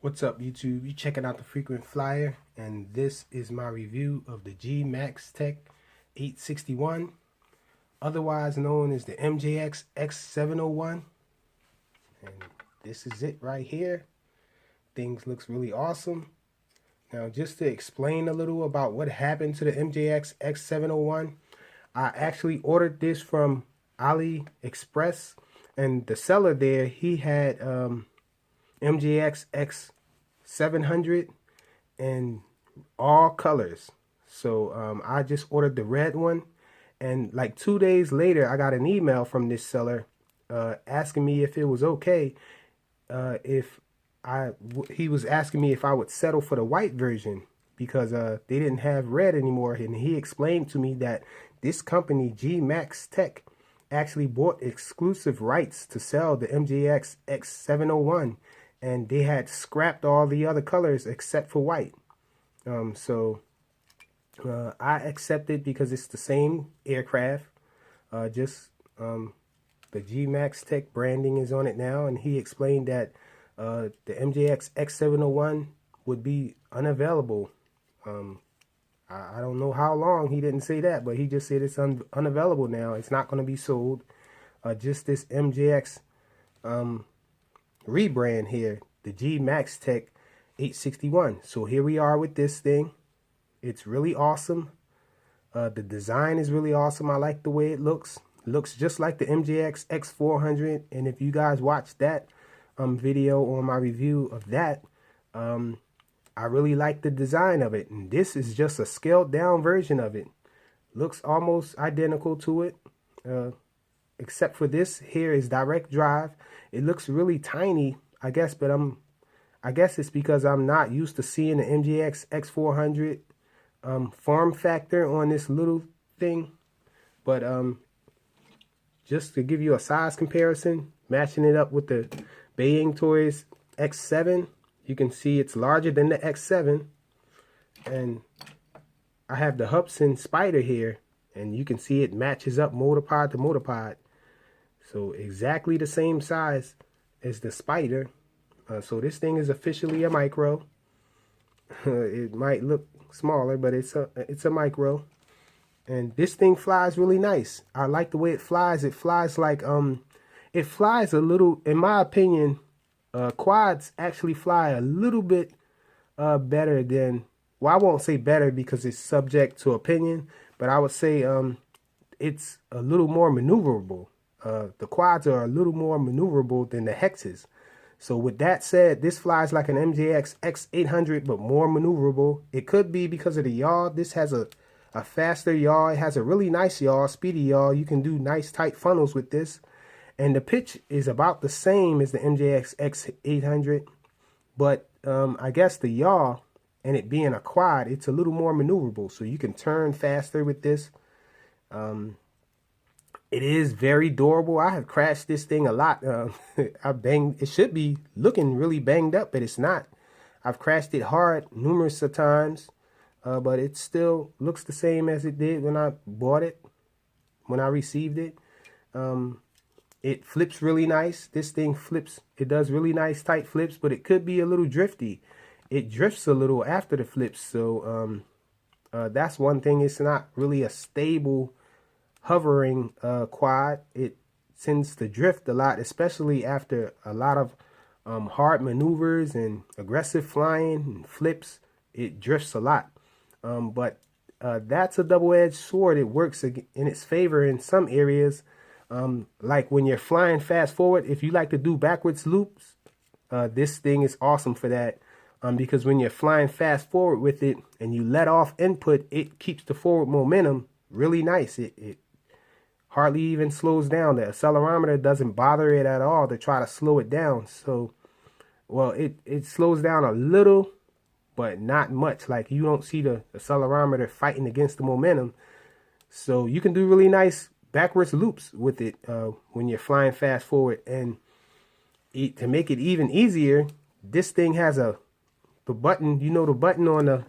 What's up, YouTube? You checking out the Frequent Flyer, and this is my review of the Maxtec 861, otherwise known as the MJX X701. And this is it right here. Things looks really awesome. Now, just to explain a little about what happened to the MJX X701, I actually ordered this from AliExpress, and the seller there, he had MJX X700 in all colors. So I just ordered the red one, and like 2 days later I got an email from this seller asking me if it was okay he was asking me if I would settle for the white version because they didn't have red anymore. And he explained to me that this company, Maxtec, actually bought exclusive rights to sell the MJX X701, and they had scrapped all the other colors except for white. So I accepted because it's the same aircraft, just the Maxtec branding is on it now. And he explained that the MJX X701 would be unavailable. I don't know how long. He didn't say that, but he just said it's unavailable now. It's not going to be sold. Just this MJX rebrand here, the Maxtec 861. So here we are with this thing. It's really awesome. The design is really awesome. I like the way it looks. It looks just like the MJX X400. And if you guys watch that video on my review of that, I really like the design of it. And this is just a scaled down version of it. Looks almost identical to it, except for this here is direct drive. It looks really tiny, I guess, but I guess it's because I'm not used to seeing the MJX X400 form factor on this little thing. But just to give you a size comparison, matching it up with the Baying Toys X7, you can see it's larger than the X7. And I have the Hubsan Spider here, and you can see it matches up motor pod to motor pod. So exactly the same size as the Spider. So this thing is officially a micro. It might look smaller, but it's a micro. And this thing flies really nice. I like the way it flies. It flies like it flies a little, in my opinion, quads actually fly a little bit better than, well, I won't say better because it's subject to opinion, but I would say it's a little more maneuverable. The quads are a little more maneuverable than the hexes. So with that said, this flies like an MJX X800, but more maneuverable. It could be because of the yaw. This has a faster yaw. It has a really nice yaw, speedy yaw. You can do nice tight funnels with this. And the pitch is about the same as the MJX X800. But I guess the yaw and it being a quad, it's a little more maneuverable. So you can turn faster with this. It is very durable. I have crashed this thing a lot. It should be looking really banged up, but it's not. I've crashed it hard numerous of times, but it still looks the same as it did when I bought it, when I received it. It flips really nice. This thing flips. It does really nice tight flips, but it could be a little drifty. It drifts a little after the flips, so that's one thing. It's not really a stable hovering quad. It tends to drift a lot, especially after a lot of hard maneuvers and aggressive flying and flips. It drifts a lot, but that's a double-edged sword. It works in its favor in some areas, like when you're flying fast forward. If you like to do backwards loops, this thing is awesome for that, because when you're flying fast forward with it and you let off input, it keeps the forward momentum really nice. It hardly even slows down. The accelerometer doesn't bother it at all to try to slow it down. So, well, it slows down a little, but not much. Like, you don't see the accelerometer fighting against the momentum. So you can do really nice backwards loops with it when you're flying fast forward. And to make it even easier, this thing has the button, you know, the button on the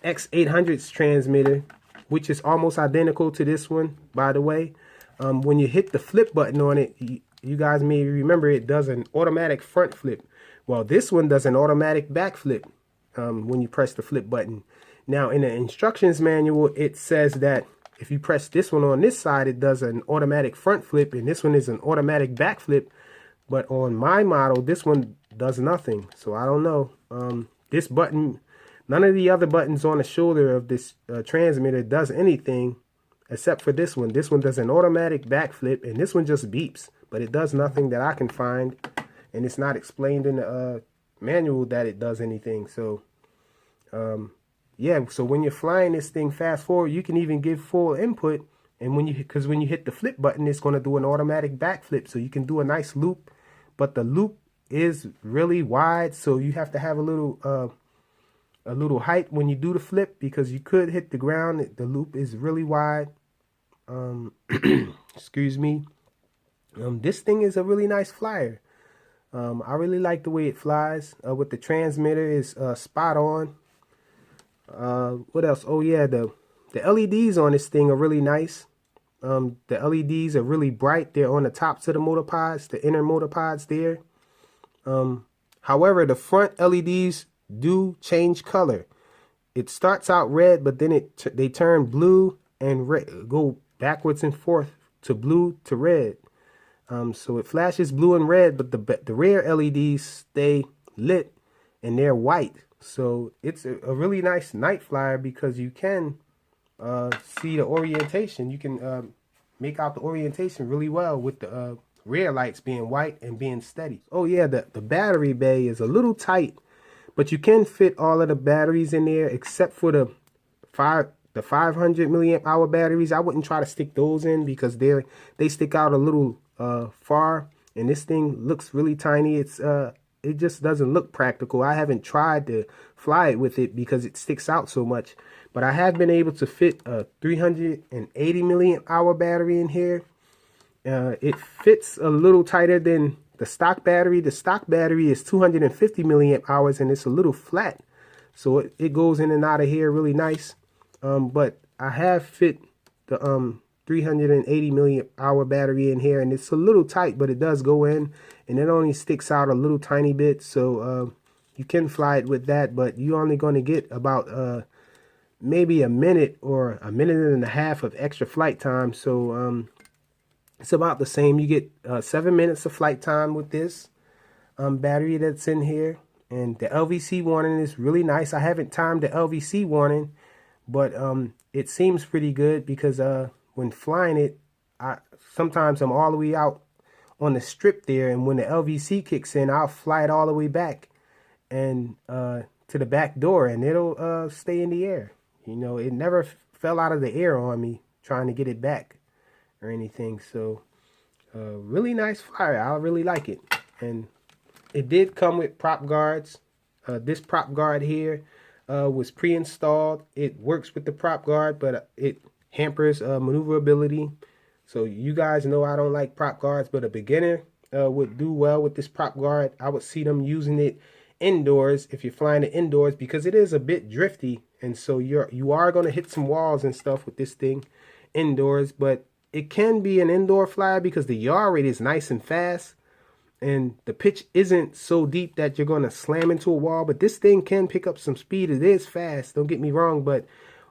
X800's transmitter, which is almost identical to this one, by the way. When you hit the flip button on it, you guys may remember it does an automatic front flip. Well, this one does an automatic back flip when you press the flip button. Now, in the instructions manual, it says that if you press this one on this side, it does an automatic front flip, and this one is an automatic back flip. But on my model, this one does nothing. So I don't know. This button, none of the other buttons on the shoulder of this transmitter does anything except for this one. This one does an automatic backflip, and this one just beeps, but it does nothing that I can find, and it's not explained in the manual that it does anything. So yeah, so when you're flying this thing fast forward, you can even give full input, and when you hit the flip button, it's going to do an automatic backflip, so you can do a nice loop. But the loop is really wide, so you have to have a little height when you do the flip, because you could hit the ground. The loop is really wide. Excuse me. This thing is a really nice flyer. I really like the way it flies. With the transmitter is spot on. What else? Oh yeah, the LEDs on this thing are really nice. The LEDs are really bright. They're on the tops of the motor pods, the inner motor pods there. However, the front LEDs do change color. It starts out red, but then they turn blue and red, go backwards and forth to blue to red. So it flashes blue and red, but the rear LEDs stay lit and they're white. So it's a really nice night flyer, because you can see the orientation. You can make out the orientation really well with the rear lights being white and being steady. Oh yeah, the battery bay is a little tight, but you can fit all of the batteries in there except for the 500 milliamp hour batteries. I wouldn't try to stick those in, because they stick out a little far, and this thing looks really tiny. It just doesn't look practical. I haven't tried to fly it with it because it sticks out so much, but I have been able to fit a 380 milliamp hour battery in here. It fits a little tighter than the stock battery. The stock battery is 250 milliamp hours, and it's a little flat, so it goes in and out of here really nice. But I have fit the 380 milliamp hour battery in here, and it's a little tight, but it does go in, and it only sticks out a little tiny bit. So you can fly it with that, but you're only going to get about maybe a minute or a minute and a half of extra flight time. So it's about the same. You get 7 minutes of flight time with this battery that's in here. And the LVC warning is really nice. I haven't timed the LVC warning, but it seems pretty good, because when flying it, sometimes I'm all the way out on the strip there, and when the LVC kicks in, I'll fly it all the way back and to the back door, and it'll stay in the air. You know, it never fell out of the air on me trying to get it back or anything. So really nice flyer. I really like it. And it did come with prop guards. This prop guard here was pre-installed. It works with the prop guard, but it hampers maneuverability. So you guys know I don't like prop guards, but a beginner would do well with this prop guard. I would see them using it indoors, if you're flying it indoors, because it is a bit drifty, and so you are going to hit some walls and stuff with this thing indoors. But it can be an indoor flyer because the yaw rate is nice and fast, and the pitch isn't so deep that you're going to slam into a wall. But this thing can pick up some speed. It is fast, don't get me wrong, but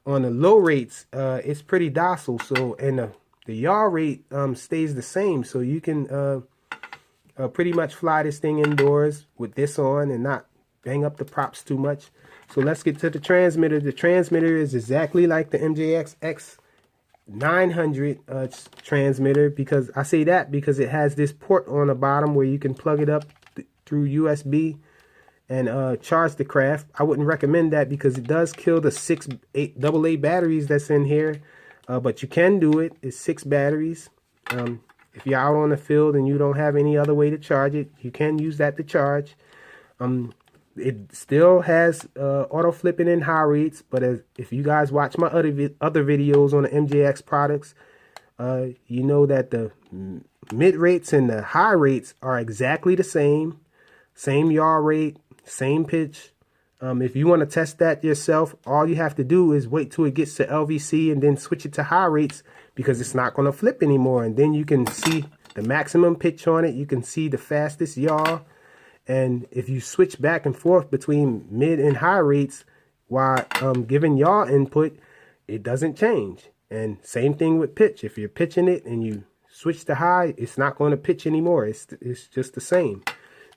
on the low rates, it's pretty docile. So, and the yaw rate stays the same, so you can pretty much fly this thing indoors with this on and not bang up the props too much. So let's get to the transmitter. The transmitter is exactly like the MJX X900 transmitter, because I say that because it has this port on the bottom where you can plug it up through USB and charge the craft. I wouldn't recommend that because it does kill the 6 AA batteries that's in here, but you can do it. It's 6 batteries. If you're out on the field and you don't have any other way to charge it, you can use that to charge. It still has auto flipping in high rates, but if you guys watch my other videos on the MJX products, you know that the mid rates and the high rates are exactly the same. Same yaw rate, same pitch. If you want to test that yourself, all you have to do is wait till it gets to LVC and then switch it to high rates, because it's not going to flip anymore. And then you can see the maximum pitch on it. You can see the fastest yaw. And if you switch back and forth between mid and high rates while giving yaw input, it doesn't change. And same thing with pitch. If you're pitching it and you switch to high, it's not going to pitch anymore. It's just the same.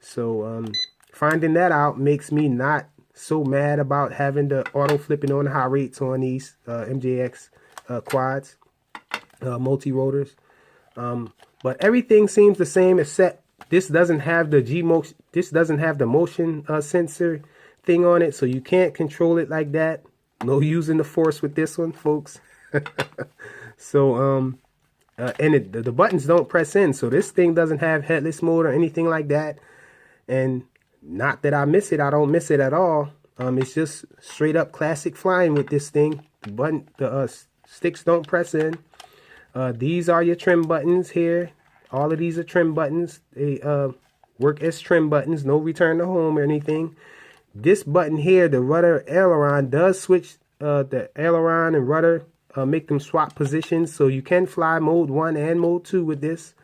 So finding that out makes me not so mad about having the auto flipping on high rates on these MJX quads, multi-rotors. But everything seems the same except this doesn't have the motion sensor thing on it, so you can't control it like that. No using the force with this one, folks. So and the buttons don't press in, so this thing doesn't have headless mode or anything like that. And not that I miss it, I don't miss it at all. It's just straight up classic flying with this thing. The sticks don't press in. These are your trim buttons here. All of these are trim buttons. They work as trim buttons, no return to home or anything. This button here, the rudder aileron, does switch the aileron and rudder, make them swap positions, so you can fly mode 1 and mode 2 with this.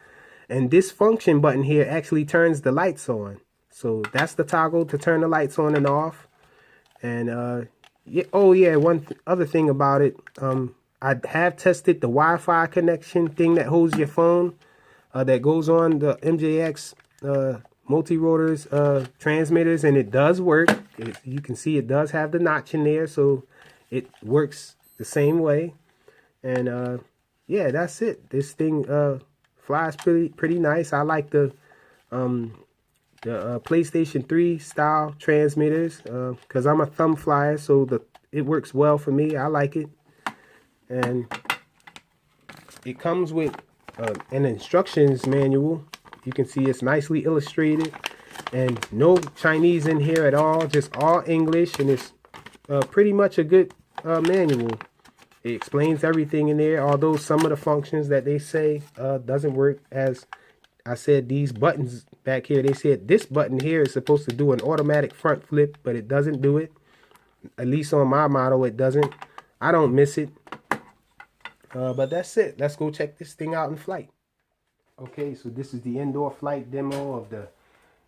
And this function button here actually turns the lights on. So that's the toggle to turn the lights on and off. And yeah, oh yeah, other thing about it, I have tested the Wi-Fi connection thing that holds your phone, that goes on the MJX multi-rotors transmitters, and it does work. You can see it does have the notch in there, so it works the same way. And yeah, that's it. This thing flies pretty nice. I like the PlayStation 3 style transmitters because I'm a thumb flyer, so it works well for me. I like it. And it comes with an instructions manual. You can see it's nicely illustrated, and no Chinese in here at all, just all English, and it's pretty much a good manual. It explains everything in there, although some of the functions that they say doesn't work. As I said, these buttons back here, they said this button here is supposed to do an automatic front flip, but it doesn't do it. At least on my model, it doesn't. I don't miss it. But that's it. Let's go check this thing out in flight. Okay, so this is the indoor flight demo of the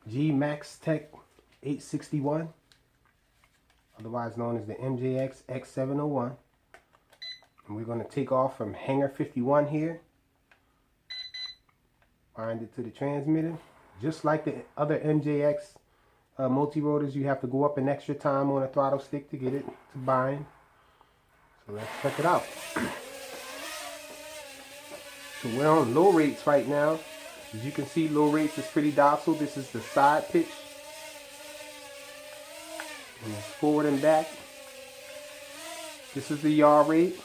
Maxtec 861, otherwise known as the MJX X701. And we're going to take off from hangar 51 here. Bind it to the transmitter. Just like the other MJX multi-rotors, you have to go up an extra time on a throttle stick to get it to bind. So let's check it out. So we're on low rates right now. As you can see, low rates is pretty docile. This is the side pitch. And it's forward and back. This is the yaw rate.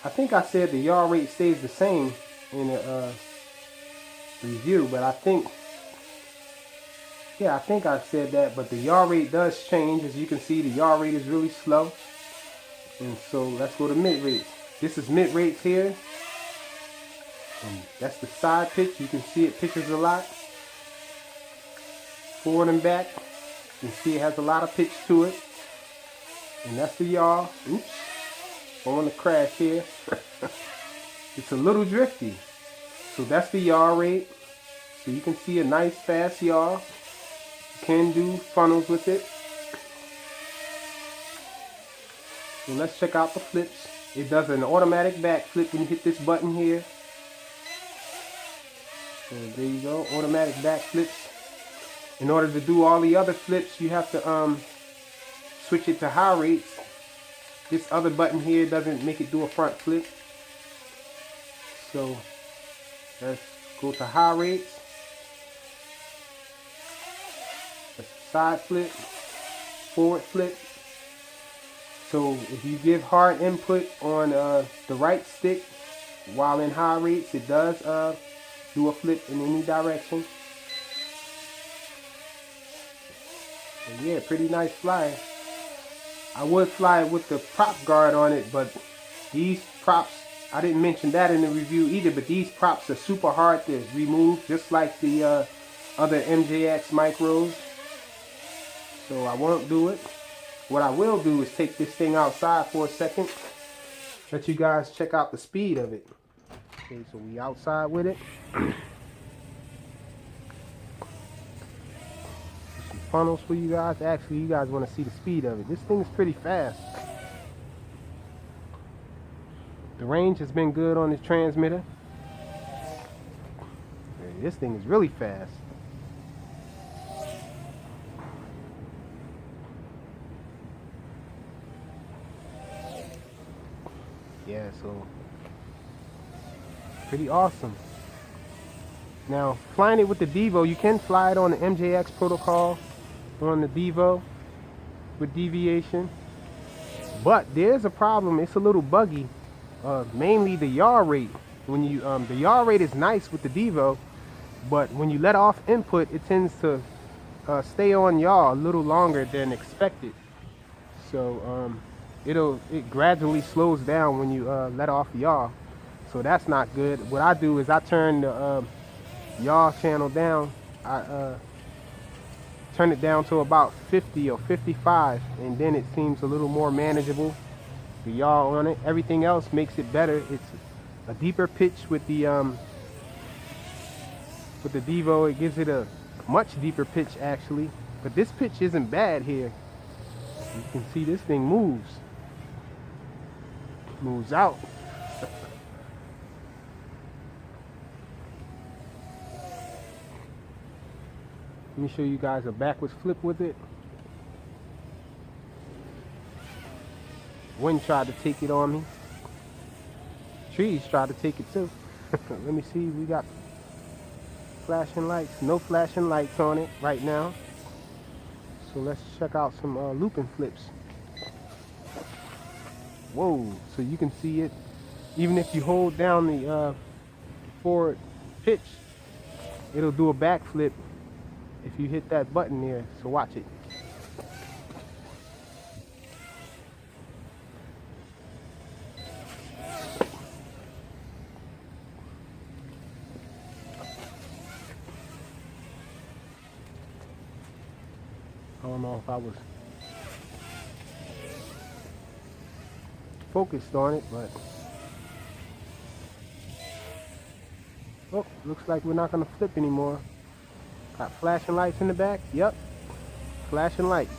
I think I said the yaw rate stays the same in the review, but I think I said that, but the yaw rate does change. As you can see, the yaw rate is really slow. And so let's go to mid rates. This is mid rates here. And that's the side pitch. You can see it pitches a lot. Forward and back. You can see it has a lot of pitch to it. And that's the yaw. Oops. I want to crash here. It's a little drifty. So that's the yaw rate. So you can see a nice fast yaw. You can do funnels with it. So let's check out the flips. It does an automatic back flip when you hit this button here. So there you go, automatic back flips. In order to do all the other flips, you have to switch it to high rates. This other button here doesn't make it do a front flip. So let's go to high rates. That's side flip, forward flip. So if you give hard input on the right stick while in high rates, it does do a flip in any direction. And yeah, pretty nice flying. I would fly it with the prop guard on it, but these props, I didn't mention that in the review either, but these props are super hard to remove, just like the other MJX micros. So I won't do it. What I will do is take this thing outside for a second, let you guys check out the speed of it. Okay, so we outside with it. Some funnels for you guys. Actually, you guys want to see the speed of it. This thing is pretty fast. The range has been good on this transmitter. This thing is really fast. Yeah, so pretty awesome. Now, flying it with the Devo, you can fly it on the MJX protocol on the Devo with deviation. But there's a problem. It's a little buggy. Mainly the yaw rate. When you the yaw rate is nice with the Devo, but when you let off input, it tends to stay on yaw a little longer than expected. So it gradually slows down when you let off yaw. So that's not good. What I do is I turn the yaw channel down. I turn it down to about 50 or 55, and then it seems a little more manageable. The yaw on it, everything else makes it better. It's a deeper pitch with the Devo. It gives it a much deeper pitch actually, but this pitch isn't bad here. You can see this thing moves out. Let me show you guys a backwards flip with it. Wind tried to take it on me. Trees tried to take it too. Let me see, we got flashing lights. No flashing lights on it right now. So let's check out some looping flips. Whoa, so you can see it. Even if you hold down the forward pitch, it'll do a backflip if you hit that button there. So watch it. I don't know if I was focused on it, but oh, looks like we're not gonna flip anymore. Got flashing lights in the back. Yep, flashing lights.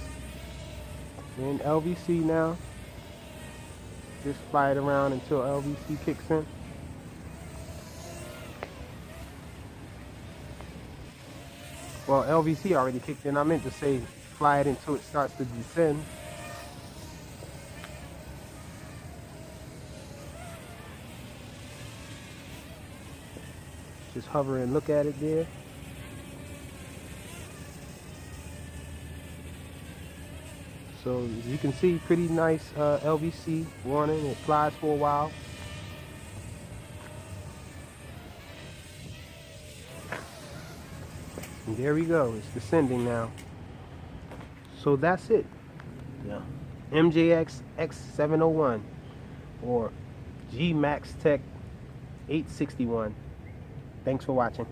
And LVC now. Just fly it around until LVC kicks in. Well, LVC already kicked in. I meant to say fly it until it starts to descend. Just hover and look at it there. So as you can see, pretty nice LVC warning. It flies for a while. And there we go. It's descending now. So that's it. Yeah. MJX X701 or Maxtec 861. Thanks for watching.